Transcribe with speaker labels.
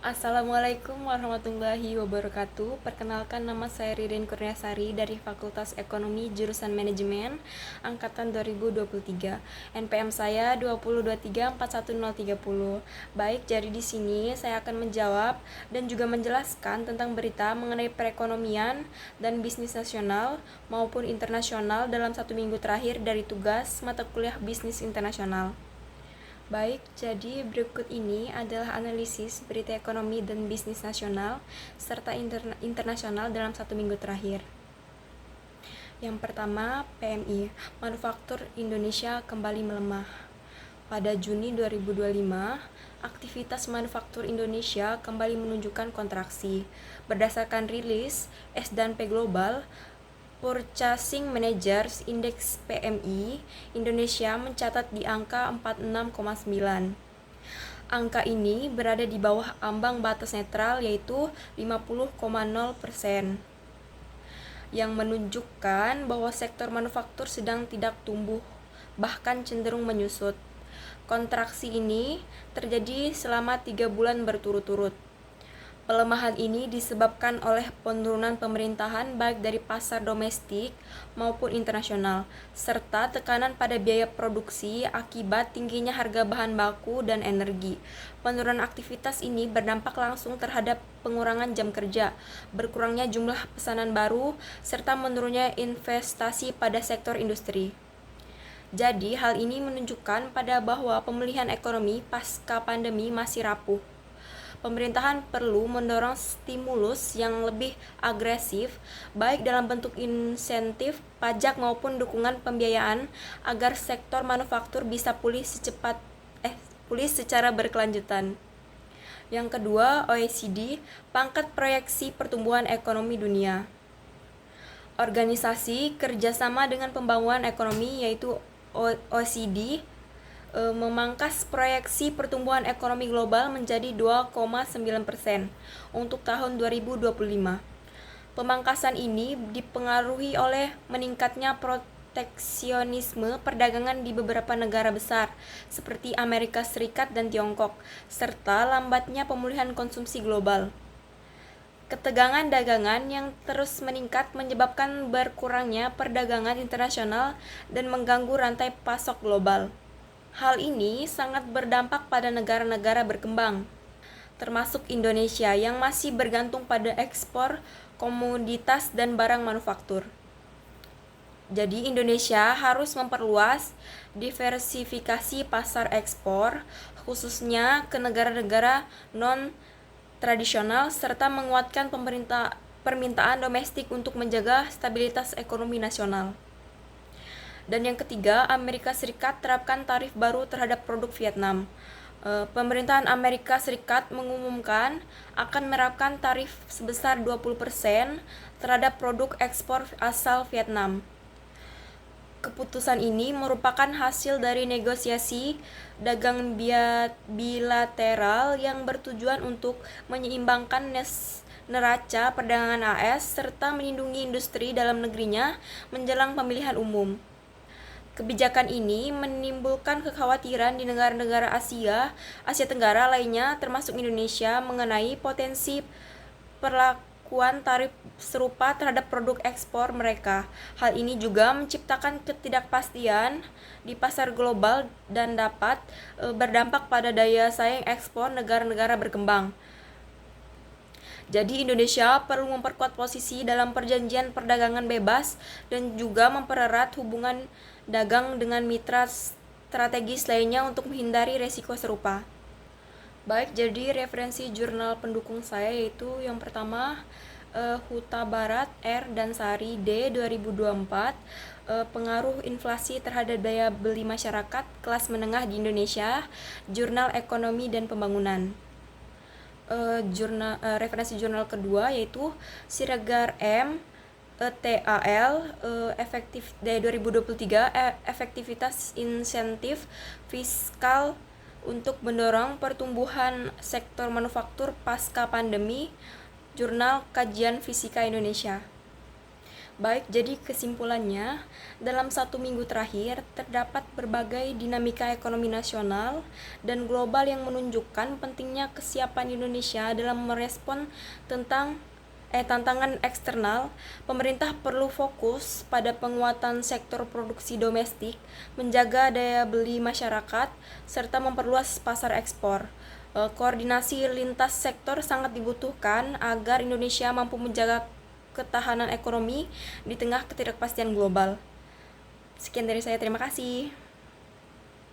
Speaker 1: Assalamualaikum warahmatullahi wabarakatuh. Perkenalkan, nama saya Ririn Kurniasari dari Fakultas Ekonomi Jurusan Manajemen Angkatan 2023. NPM saya 20234130. Baik, jadi di sini saya akan menjawab dan juga menjelaskan tentang berita mengenai perekonomian dan bisnis nasional maupun internasional dalam 1 minggu terakhir dari tugas mata kuliah bisnis internasional. Baik, jadi berikut ini adalah analisis berita ekonomi dan bisnis nasional serta internasional dalam 1 minggu terakhir. Yang pertama, PMI, manufaktur Indonesia kembali melemah. Pada Juni 2025, aktivitas manufaktur Indonesia kembali menunjukkan kontraksi. Berdasarkan rilis S&P Global, Purchasing Managers Index PMI, Indonesia mencatat di angka 46,9. Angka ini berada di bawah ambang batas netral yaitu 50,0%, yang menunjukkan bahwa sektor manufaktur sedang tidak tumbuh, bahkan cenderung menyusut. Kontraksi ini terjadi selama 3 bulan berturut-turut. Pelemahan ini disebabkan oleh penurunan pemerintahan baik dari pasar domestik maupun internasional, serta tekanan pada biaya produksi akibat tingginya harga bahan baku dan energi. Penurunan aktivitas ini berdampak langsung terhadap pengurangan jam kerja, berkurangnya jumlah pesanan baru, serta menurunnya investasi pada sektor industri. Jadi, hal ini menunjukkan pada bahwa pemulihan ekonomi pasca pandemi masih rapuh. Pemerintahan perlu mendorong stimulus yang lebih agresif, baik dalam bentuk insentif, pajak maupun dukungan pembiayaan agar sektor manufaktur bisa pulih secara berkelanjutan. Yang kedua, OECD, pangkat proyeksi pertumbuhan ekonomi dunia. Organisasi Kerjasama dengan Pembangunan Ekonomi yaitu OECD memangkas proyeksi pertumbuhan ekonomi global menjadi 2,9% untuk tahun 2025. Pemangkasan ini dipengaruhi oleh meningkatnya proteksionisme perdagangan di beberapa negara besar seperti Amerika Serikat dan Tiongkok, serta lambatnya pemulihan konsumsi global. Ketegangan dagangan yang terus meningkat menyebabkan berkurangnya perdagangan internasional dan mengganggu rantai pasok global. Hal ini sangat berdampak pada negara-negara berkembang, termasuk Indonesia yang masih bergantung pada ekspor komoditas dan barang manufaktur. Jadi Indonesia harus memperluas diversifikasi pasar ekspor, khususnya ke negara-negara non-tradisional, serta menguatkan permintaan domestik untuk menjaga stabilitas ekonomi nasional. Dan yang ketiga, Amerika Serikat terapkan tarif baru terhadap produk Vietnam. Pemerintahan Amerika Serikat mengumumkan akan menerapkan tarif sebesar 20% terhadap produk ekspor asal Vietnam. Keputusan ini merupakan hasil dari negosiasi dagang bilateral yang bertujuan untuk menyeimbangkan neraca perdagangan AS serta melindungi industri dalam negerinya menjelang pemilihan umum. Kebijakan ini menimbulkan kekhawatiran di negara-negara Asia Tenggara lainnya termasuk Indonesia mengenai potensi perlakuan tarif serupa terhadap produk ekspor mereka. Hal ini juga menciptakan ketidakpastian di pasar global dan dapat berdampak pada daya saing ekspor negara-negara berkembang. Jadi Indonesia perlu memperkuat posisi dalam perjanjian perdagangan bebas dan juga mempererat hubungan dagang dengan mitra strategis lainnya untuk menghindari resiko serupa. Baik, jadi referensi jurnal pendukung saya yaitu yang pertama Huta Barat R dan Sari D 2024, pengaruh inflasi terhadap daya beli masyarakat kelas menengah di Indonesia, Jurnal Ekonomi dan Pembangunan. Referensi jurnal kedua yaitu Siregar M TAL, efektif dari 2023, efektivitas insentif fiskal untuk mendorong pertumbuhan sektor manufaktur pasca pandemi, Jurnal Kajian Fisika Indonesia. Baik, jadi kesimpulannya, dalam 1 minggu terakhir terdapat berbagai dinamika ekonomi nasional dan global yang menunjukkan pentingnya kesiapan Indonesia dalam merespon tantangan eksternal. Pemerintah perlu fokus pada penguatan sektor produksi domestik, menjaga daya beli masyarakat, serta memperluas pasar ekspor. Koordinasi lintas sektor sangat dibutuhkan agar Indonesia mampu menjaga ketahanan ekonomi di tengah ketidakpastian global. Sekian dari saya, terima kasih.